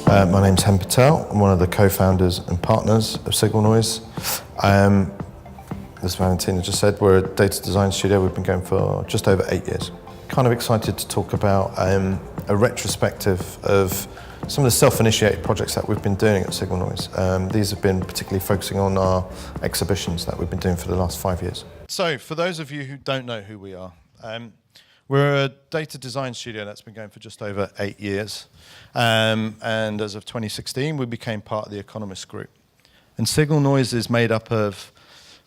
My name's Patel. I'm one of the co-founders and partners of Signal Noise. As Valentina just said, we're a data design studio. We've been going for just over 8 years. Kind of excited to talk about a retrospective of some of the self-initiated projects that we've been doing at Signal Noise. These have been particularly focusing on our exhibitions that we've been doing for the last 5 years. So, for those of you who don't know who we are, we're a data design studio that's been going for just over 8 years. And as of 2016, we became part of the Economist Group. And Signal Noise is made up of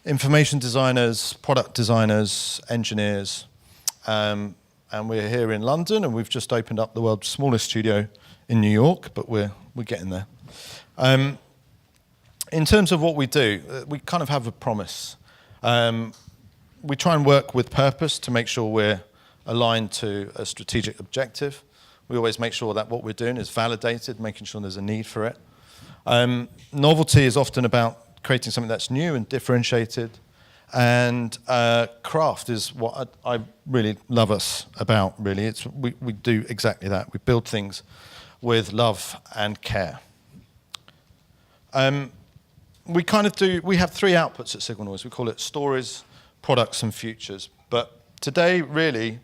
information designers, product designers, engineers. And we're here in London, and we've just opened up the world's smallest studio in New York, but we're getting there. In terms of what we do, we kind of have a promise. We try and work with purpose to make sure we're aligned to a strategic objective. We always make sure that what we're doing is validated, making sure there's a need for it. Novelty is often about creating something that's new and differentiated. And craft is what I really love us about, really. We do exactly that. We build things with love and care. We have 3 outputs at Signal Noise. We call it stories, products, and futures. But today, really,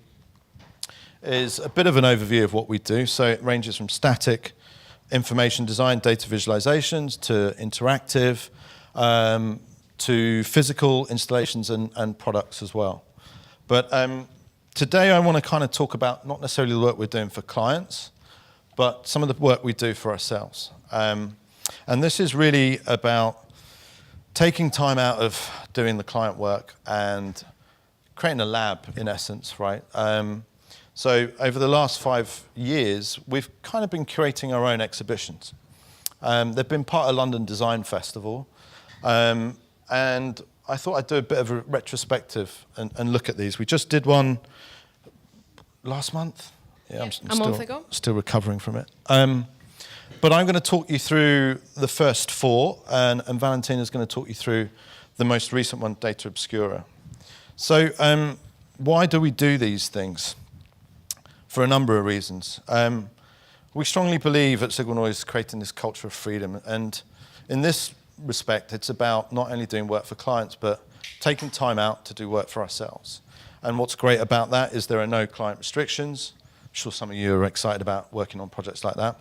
is a bit of an overview of what we do. So it ranges from static information design, data visualizations, to interactive, to physical installations and products as well. But today I want to kind of talk about not necessarily the work we're doing for clients, but some of the work we do for ourselves. And this is really about taking time out of doing the client work and creating a lab, in essence, right? So over the last 5 years, we've kind of been curating our own exhibitions. They've been part of London Design Festival. And I thought I'd do a bit of a retrospective and look at these. We just did one last month. Yeah, a month ago. Still recovering from it. But I'm going to talk you through the first 4, and Valentina's going to talk you through the most recent one, Data Obscura. So why do we do these things? For a number of reasons. We strongly believe at Signal Noise creating this culture of freedom, and in this respect, it's about not only doing work for clients, but taking time out to do work for ourselves. And what's great about that is there are no client restrictions. I'm sure some of you are excited about working on projects like that.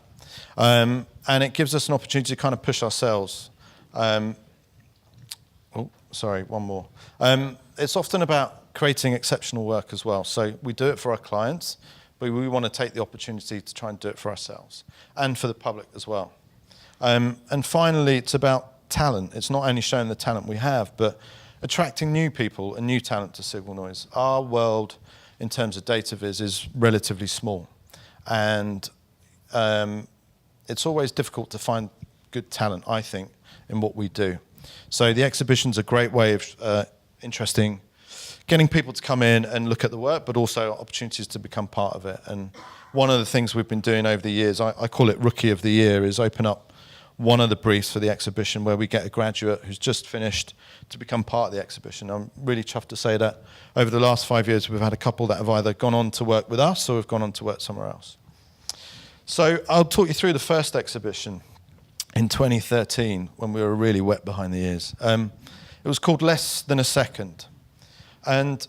And it gives us an opportunity to kind of push ourselves. One more. It's often about creating exceptional work as well. So we do it for our clients, but we want to take the opportunity to try and do it for ourselves and for the public as well. And finally, it's about talent. It's not only showing the talent we have, but attracting new people and new talent to Signal Noise. Our world, in terms of data viz, is relatively small. And it's always difficult to find good talent, I think, in what we do. So the exhibition's a great way of getting people to come in and look at the work, but also opportunities to become part of it. And one of the things we've been doing over the years, I call it Rookie of the Year, is open up one of the briefs for the exhibition where we get a graduate who's just finished to become part of the exhibition. I'm really chuffed to say that over the last 5 years, we've had a couple that have either gone on to work with us or have gone on to work somewhere else. So I'll talk you through the first exhibition in 2013 when we were really wet behind the ears. It was called Less Than a Second. And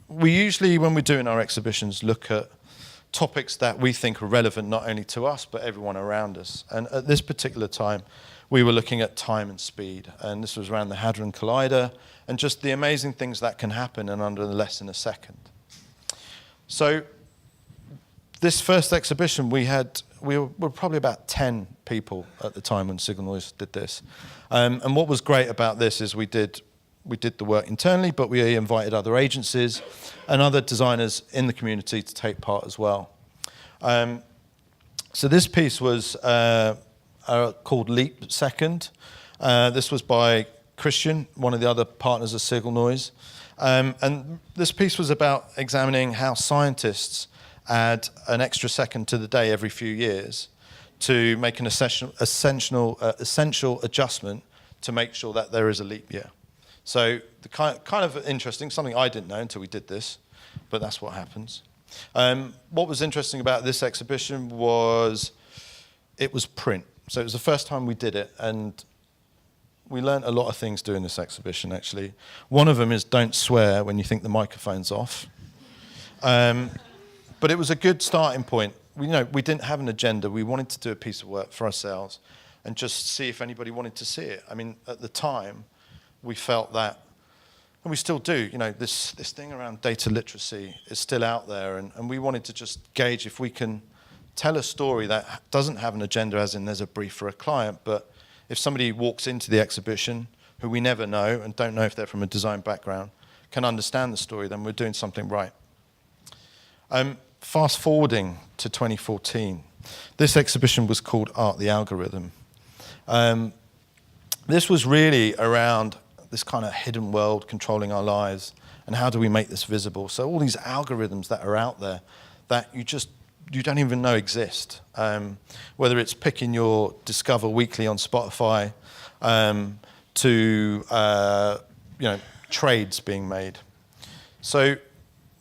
we usually, when we're doing our exhibitions, look at topics that we think are relevant not only to us, but everyone around us. And at this particular time, we were looking at time and speed. And this was around the Hadron Collider and just the amazing things that can happen in under less than a second. So this first exhibition, we were probably about 10 people at the time when Signal Noise did this. And what was great about this is we did the work internally, but we invited other agencies and other designers in the community to take part as well. So this piece was called Leap Second. This was by Christian, one of the other partners of Signal Noise. And this piece was about examining how scientists add an extra second to the day every few years to make an essential adjustment to make sure that there is a leap year. So the kind of interesting, something I didn't know until we did this, but that's what happens. What was interesting about this exhibition was it was print. So it was the first time we did it, and we learnt a lot of things doing this exhibition, actually. One of them is don't swear when you think the microphone's off. But it was a good starting point. We didn't have an agenda. We wanted to do a piece of work for ourselves and just see if anybody wanted to see it. I mean, at the time, we felt that, and we still do, this thing around data literacy is still out there, and we wanted to just gauge if we can tell a story that doesn't have an agenda, as in there's a brief for a client, but if somebody walks into the exhibition who we never know and don't know if they're from a design background, can understand the story, then we're doing something right. Fast forwarding to 2014, this exhibition was called Art the Algorithm. This was really around this kind of hidden world controlling our lives, and how do we make this visible? So all these algorithms that are out there that you don't even know exist. Whether it's picking your Discover Weekly on Spotify, to trades being made. So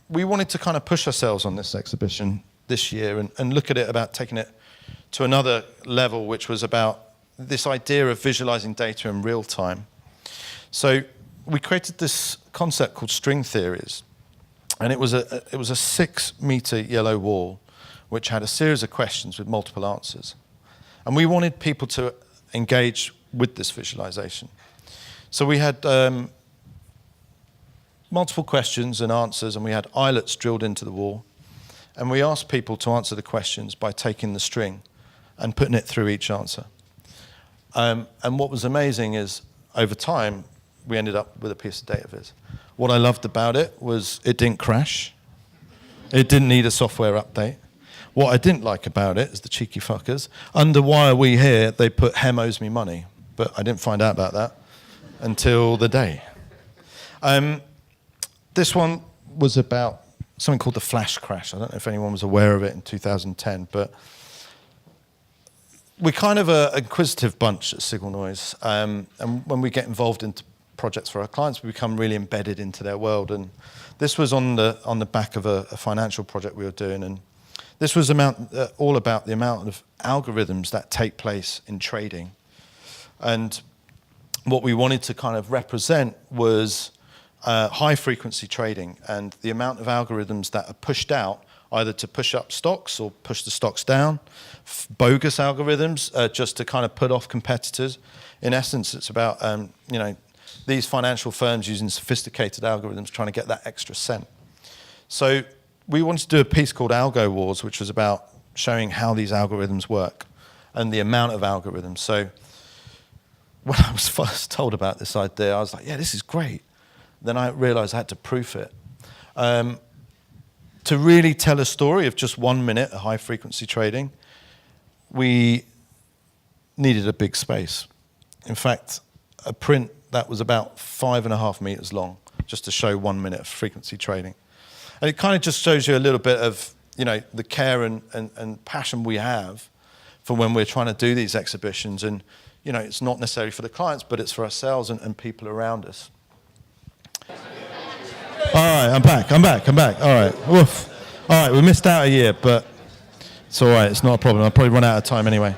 we wanted to kind of push ourselves on this exhibition this year and look at it about taking it to another level, which was about this idea of visualizing data in real time. So we created this concept called string theories, and it was a 6-meter yellow wall which had a series of questions with multiple answers. And we wanted people to engage with this visualization. So we had multiple questions and answers, and we had eyelets drilled into the wall. And we asked people to answer the questions by taking the string and putting it through each answer. And what was amazing is, over time, we ended up with a piece of data viz. What I loved about it was it didn't crash. It didn't need a software update. What I didn't like about it is the cheeky fuckers. Under Why Are We Here, they put Hem owes me money. But I didn't find out about that until the day. This one was about something called the flash crash. I don't know if anyone was aware of it in 2010, but we're kind of an inquisitive bunch at Signal Noise. And when we get involved into projects for our clients, we become really embedded into their world. And this was on the back of a financial project we were doing, and this was all about the amount of algorithms that take place in trading. And what we wanted to kind of represent was high-frequency trading and the amount of algorithms that are pushed out either to push up stocks or push the stocks down, bogus algorithms just to kind of put off competitors. In essence, it's about these financial firms using sophisticated algorithms trying to get that extra cent. So we wanted to do a piece called Algo Wars, which was about showing how these algorithms work and the amount of algorithms. So when I was first told about this idea, I was like, yeah, this is great. Then I realized I had to proof it. To really tell a story of just 1 minute of high-frequency trading, we needed a big space. In fact, a print that was about 5.5 meters long, just to show 1 minute of frequency trading. And it kind of just shows you a little bit of, the care and passion we have for when we're trying to do these exhibitions. And, it's not necessarily for the clients, but it's for ourselves and people around us. All right, I'm back. All right, woof. All right, we missed out a year, but it's all right. It's not a problem. I'll probably run out of time anyway.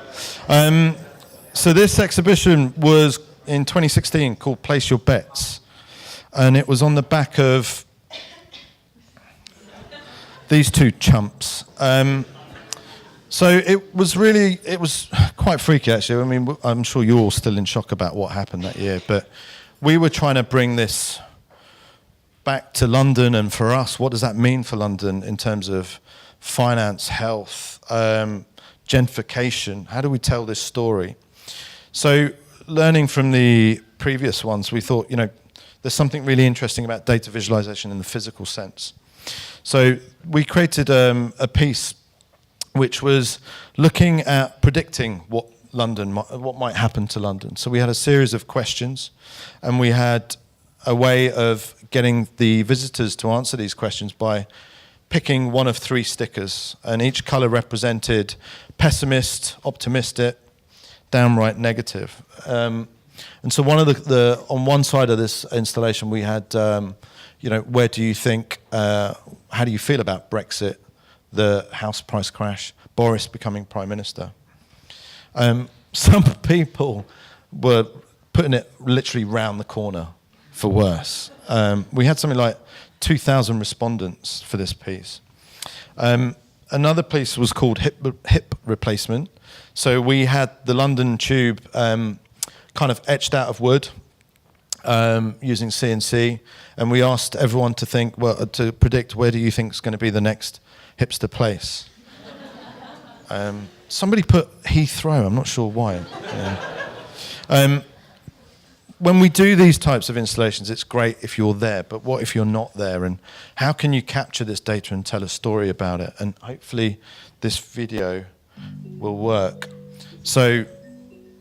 So this exhibition was in 2016 called Place Your Bets. And it was on the back of these two chumps. So it was quite freaky, actually. I mean, I'm sure you're all still in shock about what happened that year, but we were trying to bring this back to London, and for us, what does that mean for London in terms of finance, health, gentrification? How do we tell this story? So learning from the previous ones, we thought, there's something really interesting about data visualization in the physical sense. So we created a piece which was looking at predicting what might happen to London. So we had a series of questions, and we had a way of getting the visitors to answer these questions by picking one of 3 stickers, and each color represented pessimist, optimistic, downright negative. And so one of on one side of this installation, we had, where do you think, how do you feel about Brexit, the house price crash, Boris becoming prime minister? Some people were putting it literally round the corner for worse. We had something like 2,000 respondents for this piece. Another piece was called Hip Replacement. So we had the London Tube kind of etched out of wood using CNC, and we asked everyone to think, well, to predict where do you think is going to be the next hipster place. Somebody put Heathrow, I'm not sure why. Yeah. When we do these types of installations, it's great if you're there, but what if you're not there? And how can you capture this data and tell a story about it? And hopefully this video will work. So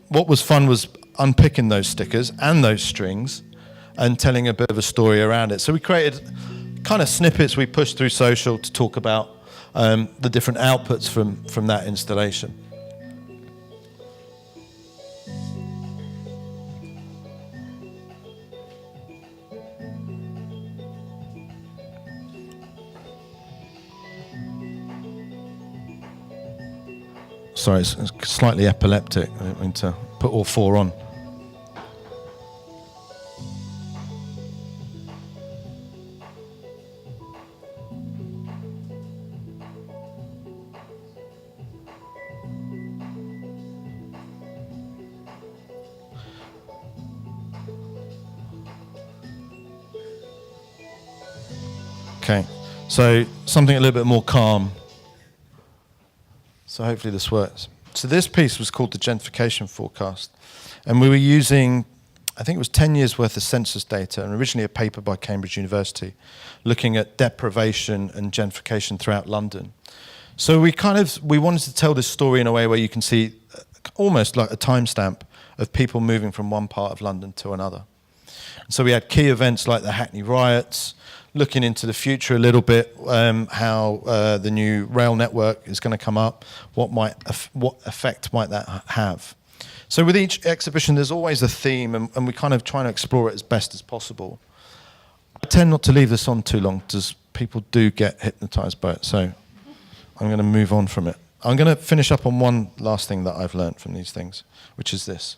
what was fun was unpicking those stickers and those strings and telling a bit of a story around it. So we created kind of snippets we pushed through social to talk about the different outputs from that installation. Sorry, it's slightly epileptic. I didn't mean to put all four on. Okay, so something a little bit more calm. So hopefully this works. So this piece was called the Gentrification Forecast. And we were using, I think it was 10 years worth of census data, and originally a paper by Cambridge University, looking at deprivation and gentrification throughout London. So we wanted to tell this story in a way where you can see almost like a timestamp of people moving from one part of London to another. So we had key events like the Hackney riots, looking into the future a little bit, how the new rail network is going to come up, what effect might that have. So with each exhibition, there's always a theme, and we kind of try to explore it as best as possible. I tend not to leave this on too long, because people do get hypnotized by it, so I'm going to move on from it. I'm going to finish up on one last thing that I've learned from these things, which is this.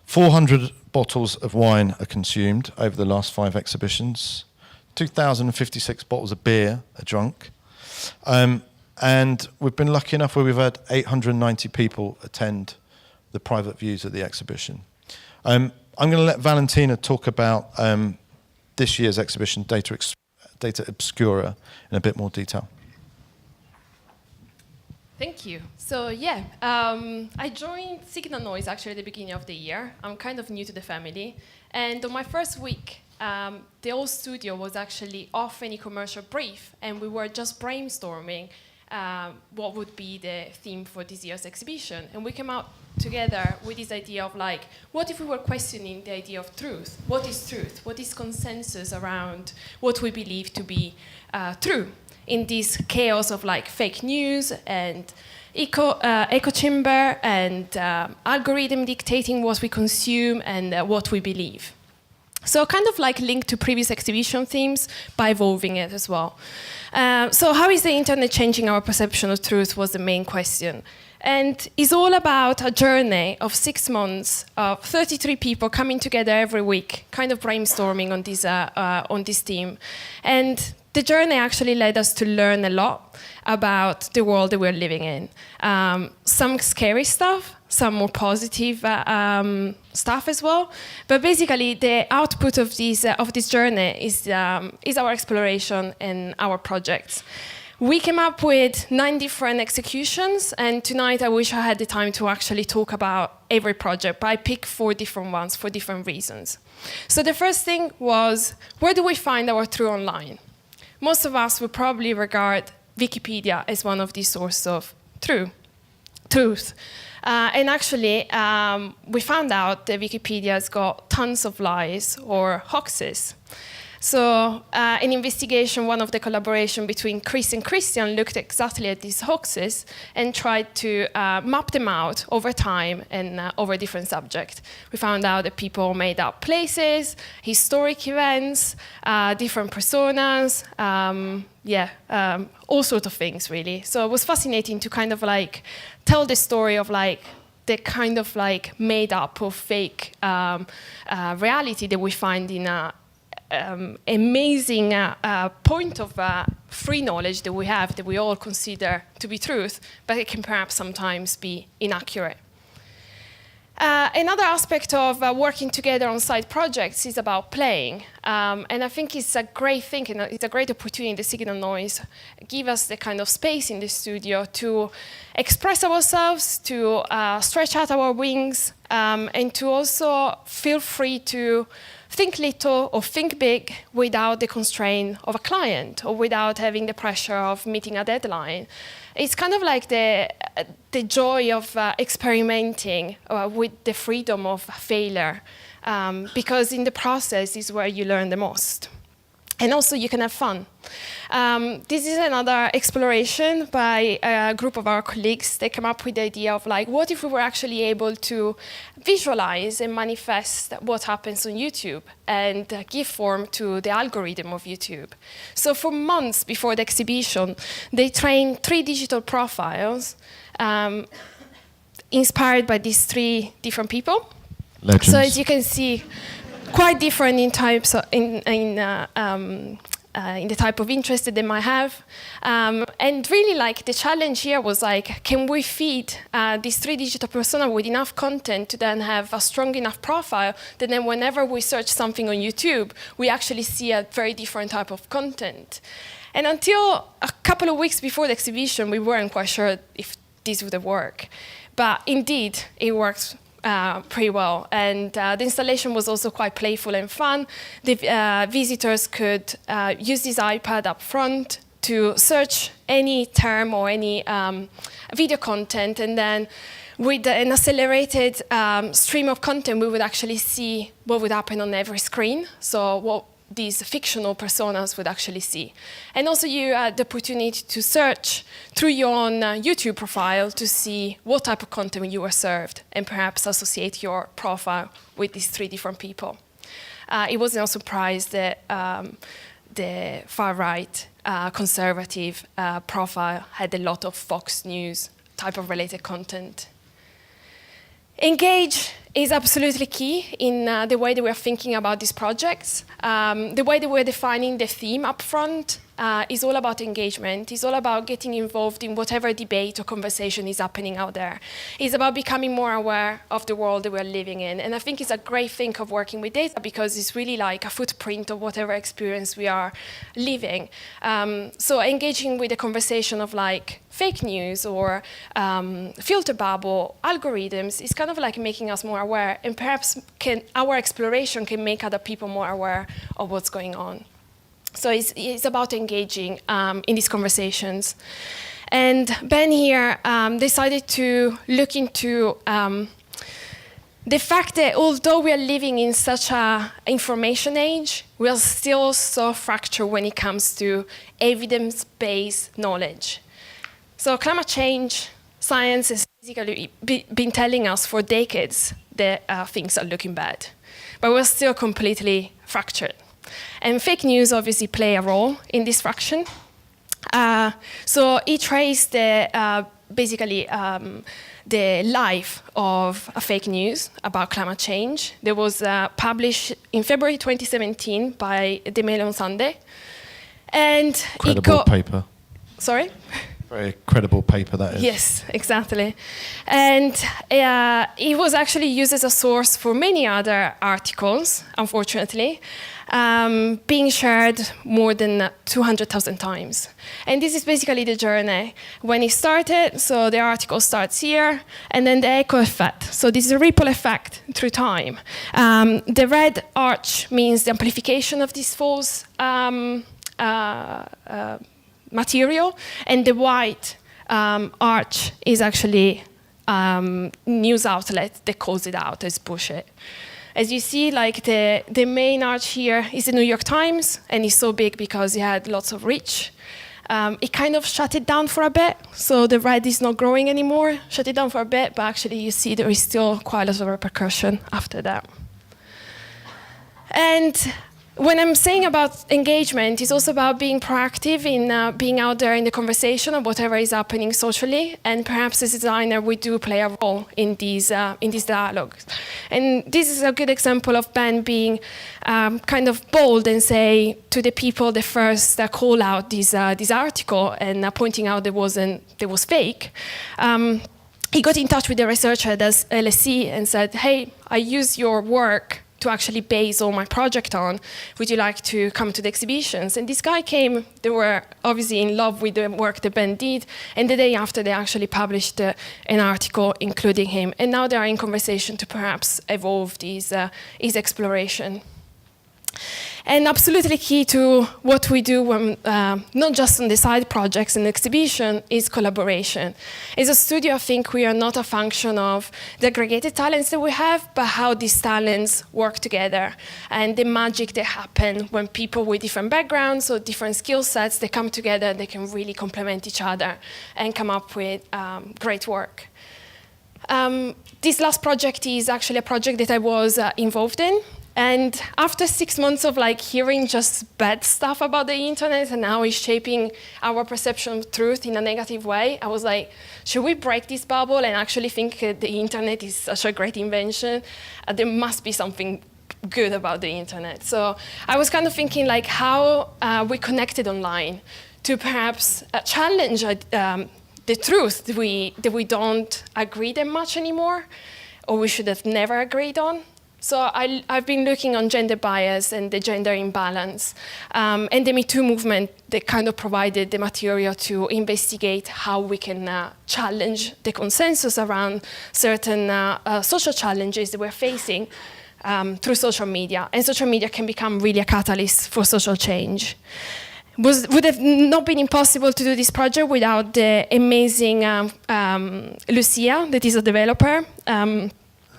400 bottles of wine are consumed over the last 5 exhibitions. 2,056 bottles of beer are drunk. And we've been lucky enough where we've had 890 people attend the private views at the exhibition. I'm going to let Valentina talk about this year's exhibition, Data Obscura, in a bit more detail. Thank you. So yeah, I joined Signal Noise actually at the beginning of the year. I'm kind of new to the family. And on my first week, the whole studio was actually off any commercial brief, and we were just brainstorming what would be the theme for this year's exhibition. And we came out together with this idea of like, what if we were questioning the idea of truth? What is truth? What is consensus around what we believe to be true in this chaos of like fake news and echo chamber and algorithm dictating what we consume and what we believe? So kind of like linked to previous exhibition themes by evolving it as well. So how is the internet changing our perception of truth was the main question. And it's all about a journey of 6 months of 33 people coming together every week, kind of brainstorming on this theme. And the journey actually led us to learn a lot about the world that we're living in. Some scary stuff, some more positive stuff as well. But basically, the output of this journey is our exploration and our projects. We came up with 9 different executions, and tonight I wish I had the time to actually talk about every project, but I picked 4 different ones for different reasons. So the first thing was, where do we find our truth online? Most of us would probably regard Wikipedia as one of these sources of truth. And actually, we found out that Wikipedia has got tons of lies or hoaxes. So an investigation, one of the collaboration between Chris and Christian looked exactly at these hoaxes and tried to map them out over time and over different subjects. We found out that people made up places, historic events, different personas, all sorts of things really. So it was fascinating to kind of like tell the story of like the kind of like made up or fake reality that we find in a amazing point of free knowledge that we have, that we all consider to be truth, but it can perhaps sometimes be inaccurate. Another aspect of working together on side projects is about playing. And I think it's a great thing, and it's a great opportunity the Signal Noise give us the kind of space in the studio to express ourselves, to stretch out our wings, and to also feel free to think little or think big without the constraint of a client or without having the pressure of meeting a deadline. It's kind of like the joy of experimenting with the freedom of failure, because in the process is where you learn the most. And also you can have fun. This is another exploration by a group of our colleagues. They came up with the idea of like, what if we were actually able to visualize and manifest what happens on YouTube and give form to the algorithm of YouTube. So for months before the exhibition, they trained 3 digital profiles inspired by these 3 different people. Legends. So as you can see, quite different in types of, in the type of interest that they might have. And really like the challenge here was like, can we feed these 3 digital persona with enough content to then have a strong enough profile that then whenever we search something on YouTube, we actually see a very different type of content. And until a couple of weeks before the exhibition, we weren't quite sure if this would work. But indeed, it works pretty well. And the installation was also quite playful and fun. The visitors could use this iPad up front to search any term or any video content, and then with an accelerated stream of content, we would actually see what would happen on every screen, so what these fictional personas would actually see. And also you had the opportunity to search through your own YouTube profile to see what type of content you were served and perhaps associate your profile with these 3 different people. It was no surprise that the far-right conservative profile had a lot of Fox News type of related content. Engage is absolutely key in the way that we're thinking about these projects. The way that we're defining the theme up front is all about engagement. It's all about getting involved in whatever debate or conversation is happening out there. It's about becoming more aware of the world that we're living in. And I think it's a great thing of working with data because it's really like a footprint of whatever experience we are living. So engaging with the conversation of like fake news or filter bubble algorithms is kind of like making us more aware, and perhaps our exploration can make other people more aware of what's going on. So it's about engaging in these conversations. And Ben here decided to look into the fact that although we are living in such an information age, we are still so fractured when it comes to evidence-based knowledge. So climate change, science has basically been telling us for decades that things are looking bad, but we're still completely fractured. And fake news obviously play a role in this fraction. So he traced basically the life of a fake news about climate change that was published in February 2017 by Dandelion Sunday. And Credible paper. Sorry? Very credible paper, that is. Yes, exactly. And it was actually used as a source for many other articles, unfortunately, being shared more than 200,000 times. And this is basically the journey. When it started, so the article starts here, and then the echo effect. So this is a ripple effect through time. The red arch means the amplification of this false material, and the white arch is actually news outlet that calls it out as bullshit. As you see, like the main arch here is the New York Times, and it's so big because it had lots of reach. It kind of shut it down for a bit, so the red is not growing anymore. Shut it down for a bit, but actually you see there is still quite a lot of repercussion after that. And when I'm saying about engagement, it's also about being proactive in being out there in the conversation of whatever is happening socially. And perhaps as a designer, we do play a role in these dialogues. And this is a good example of Ben being kind of bold and say to the people the first call out this article and pointing out there was fake. He got in touch with the researcher at LSE and said, hey, I use your work to actually base all my project on. Would you like to come to the exhibitions? And this guy came, they were obviously in love with the work that Ben did, and the day after they actually published an article including him. And now they are in conversation to perhaps evolve his exploration. And absolutely key to what we do, when, not just on the side projects and exhibition, is collaboration. As a studio, I think we are not a function of the aggregated talents that we have, but how these talents work together and the magic that happens when people with different backgrounds or different skill sets, they come together, they can really complement each other and come up with great work. This last project is actually a project that I was involved in. And after 6 months of hearing just bad stuff about the internet and how it's shaping our perception of truth in a negative way, I was like, should we break this bubble and actually think the internet is such a great invention? There must be something good about the internet. So I was kind of thinking how we connected online to perhaps challenge the truth that we don't agree that much anymore, or we should have never agreed on. So I've been looking on gender bias and the gender imbalance, and the Me Too movement that kind of provided the material to investigate how we can challenge the consensus around certain social challenges that we're facing through social media. And social media can become really a catalyst for social change. Would have not been impossible to do this project without the amazing Lucia, that is a developer. And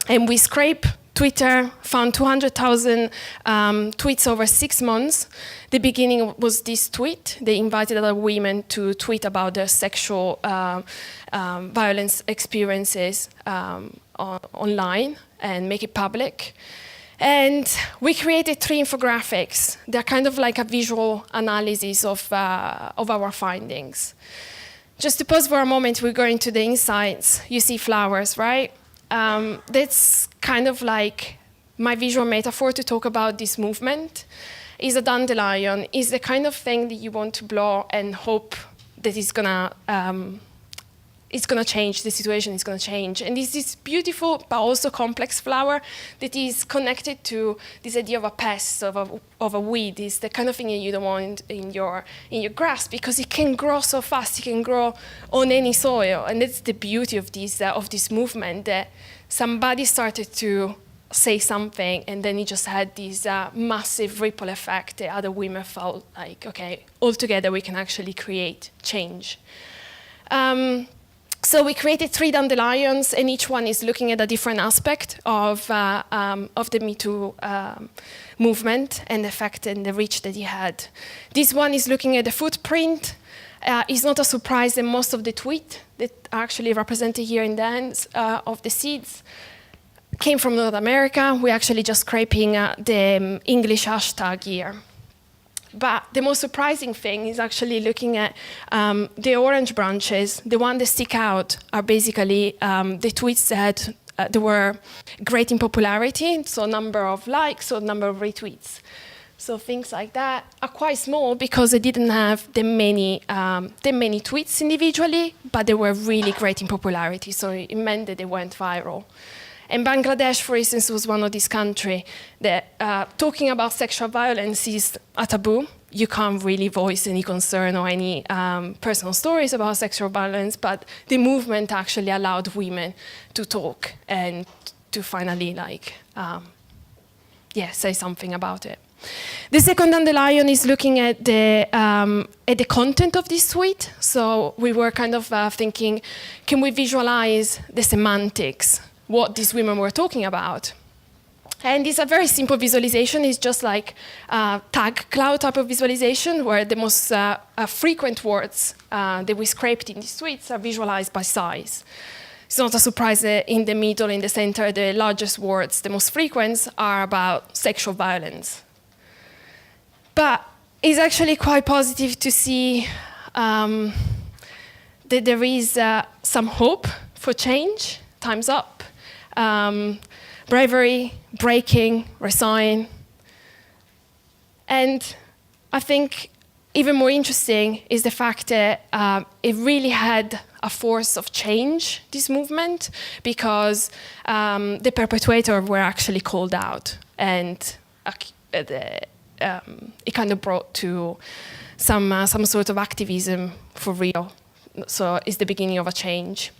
we scrape Twitter, found 200,000 tweets over 6 months. The beginning was this tweet. They invited other women to tweet about their sexual violence experiences online and make it public. And we created 3 infographics. They're kind of like a visual analysis of our findings. Just to pause for a moment, we go into the insights. You see flowers, right? That's kind of like my visual metaphor to talk about this movement. Is a dandelion, is the kind of thing that you want to blow and hope that it's gonna change, the situation is gonna change. And this is beautiful but also complex flower that is connected to this idea of a pest, of a weed. Is the kind of thing that you don't want in your grass, because it can grow so fast, it can grow on any soil. And that's the beauty of this movement, that somebody started to say something and then it just had this massive ripple effect that other women felt like, okay, all together we can actually create change. So we created 3 dandelions, and each one is looking at a different aspect of the Me Too movement and the effect and the reach that it had. This one is looking at the footprint. It's not a surprise that most of the tweets that are actually represented here in the ends of the seeds came from North America. We're actually just scraping the English hashtag here. But the most surprising thing is actually looking at the orange branches. The ones that stick out are basically the tweets that they were great in popularity, so number of likes or number of retweets. So things like that are quite small because they didn't have the many tweets individually, but they were really great in popularity, so it meant that they went viral. And Bangladesh, for instance, was one of these countries that talking about sexual violence is a taboo. You can't really voice any concern or any personal stories about sexual violence, but the movement actually allowed women to talk and to finally say something about it. The second dandelion is looking at the content of this tweet. So we were kind of thinking, can we visualize the semantics, what these women were talking about? And it's a very simple visualization. It's just like a tag cloud type of visualization where the most frequent words that we scraped in these tweets are visualized by size. It's not a surprise that in the middle, in the center, the largest words, the most frequent, are about sexual violence. But it's actually quite positive to see that there is some hope for change. Time's up. Bravery, breaking, resign. And I think even more interesting is the fact that it really had a force of change, this movement, because the perpetrators were actually called out, and it kind of brought to some sort of activism for real. So it's the beginning of a change.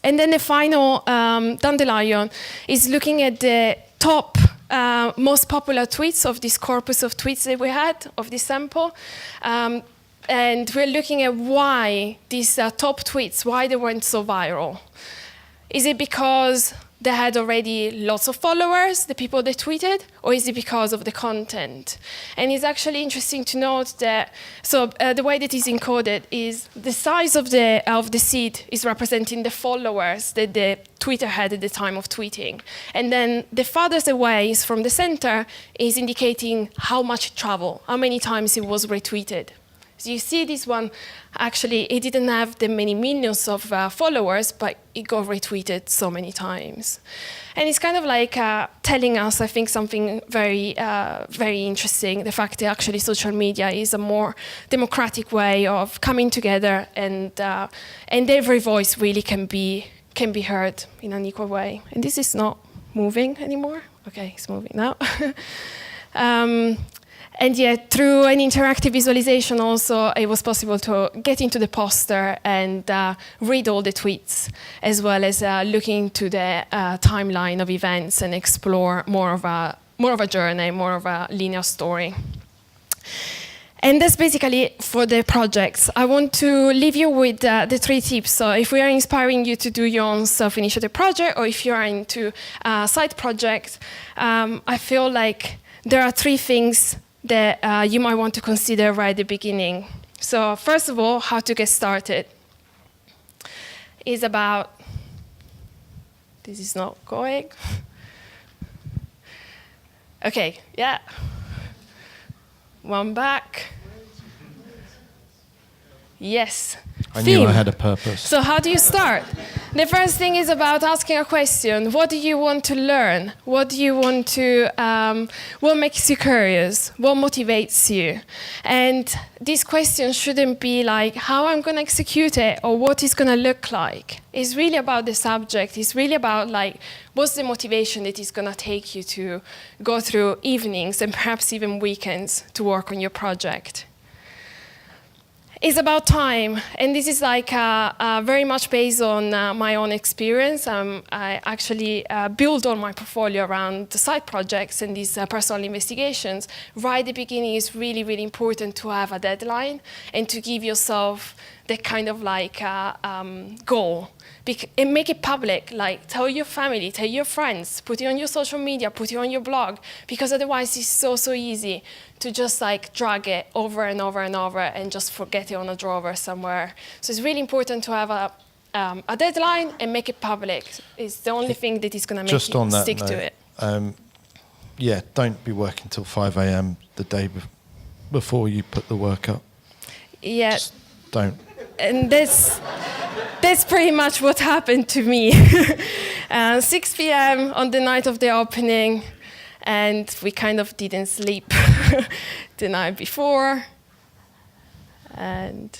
And then the final Dandelion is looking at the top most popular tweets of this corpus of tweets that we had, of this sample. And we're looking at why these top tweets, why they went so viral. Is it because they had already lots of followers, the people that tweeted, or is it because of the content? And it's actually interesting to note that, so the way that is encoded is the size of the seed is representing the followers that the tweeter had at the time of tweeting. And then the farthest away is from the center is indicating how much it traveled, how many times it was retweeted. So you see this one, actually, it didn't have the many millions of followers, but it got retweeted so many times. And it's kind of like telling us, I think, something very, very interesting, the fact that actually social media is a more democratic way of coming together, and every voice really can be heard in an equal way. And this is not moving anymore. Okay, it's moving now. And yet, through an interactive visualization also, it was possible to get into the poster and read all the tweets, as well as looking to the timeline of events and explore more of a journey, more of a linear story. And that's basically it for the projects. I want to leave you with the 3 tips. So if we are inspiring you to do your own self-initiative project, or if you are into side projects, I feel like there are 3 things that you might want to consider right at the beginning. So first of all, how to get started is about, this is not going. Okay, yeah. One back. Yes. I knew I had a purpose. So how do you start? The first thing is about asking a question. What do you want to learn? What do you want to, what makes you curious? What motivates you? And this question shouldn't be like how I'm going to execute it or what it's going to look like. It's really about the subject. It's really about like what's the motivation that is going to take you to go through evenings and perhaps even weekends to work on your project. It's about time, and this is like very much based on my own experience. I actually build on my portfolio around the side projects and these personal investigations. Right at the beginning, it's really, really important to have a deadline and to give yourself that kind of like goal. And make it public, like tell your family, tell your friends, put it on your social media, put it on your blog, because otherwise it's so easy to just like drag it over and over and over and just forget it on a drawer somewhere. So it's really important to have a deadline and make it public. It's the only thing that is going to make Just you on that stick note, to it. Yeah, don't be working till 5 a.m. the day before you put the work up. Yeah. Just don't. And that's pretty much what happened to me. 6 p.m. on the night of the opening, and we kind of didn't sleep the night before. And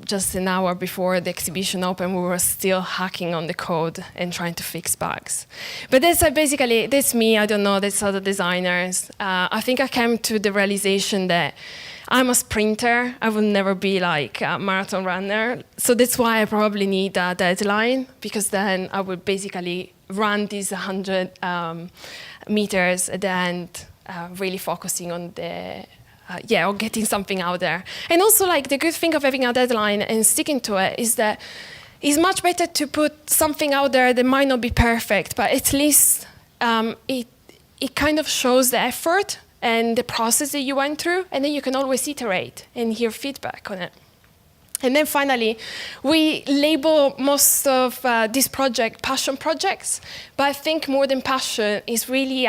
just an hour before the exhibition opened, we were still hacking on the code and trying to fix bugs. But that's basically, that's me, I don't know, that's other designers. I think I came to the realization that I'm a sprinter. I will never be like a marathon runner. So that's why I probably need a deadline, because then I would basically run these 100 meters at the end, really focusing on the, or getting something out there. And also like the good thing of having a deadline and sticking to it is that it's much better to put something out there that might not be perfect, but at least it kind of shows the effort and the process that you went through, and then you can always iterate and hear feedback on it. And then finally, we label most of this project passion projects, but I think more than passion is really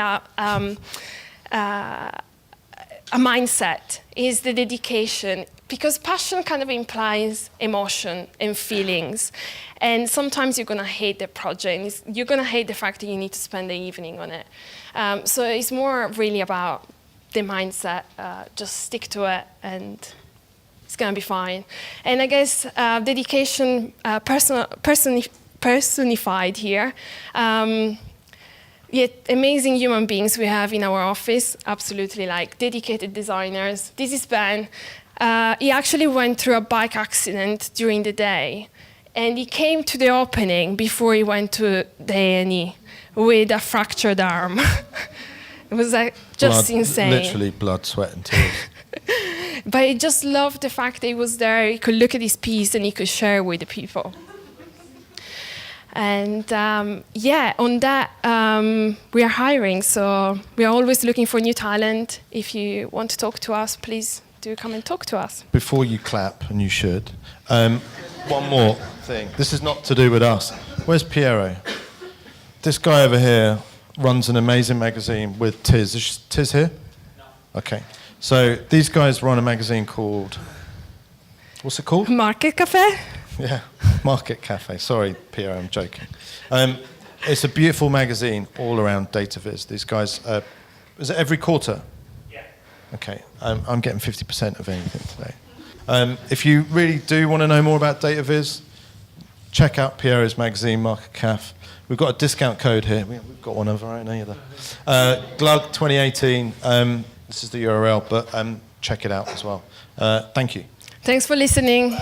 a mindset, is the dedication, because passion kind of implies emotion and feelings. And sometimes you're going to hate the project. You're going to hate the fact that you need to spend the evening on it. So it's more really about the mindset. Just stick to it and it's going to be fine. And I guess dedication personified here. Yet amazing human beings we have in our office, absolutely, like dedicated designers. This is Ben. He actually went through a bike accident during the day, and he came to the opening before he went to the A&E with a fractured arm. It was like just insane. Literally blood, sweat, and tears. But I just loved the fact that he was there. He could look at his piece and he could share with the people. And on that, we are hiring. So we are always looking for new talent. If you want to talk to us, please do come and talk to us. Before you clap, and you should, one more thing. This is not to do with us. Where's Piero? This guy over here runs an amazing magazine with Tiz. Is Tiz here? No. Okay. So these guys run a magazine called, what's it called? Market Cafe? Yeah, Market Cafe. Sorry, Piero, I'm joking. It's a beautiful magazine all around data viz. These guys, is it every quarter? Yeah. Okay, I'm getting 50% of anything today. If you really do want to know more about data viz, check out Pierres Magazine, Market Cafe. We've got a discount code here. We've got one of our own either. Glug 2018. This is the URL, but check it out as well. Thank you. Thanks for listening.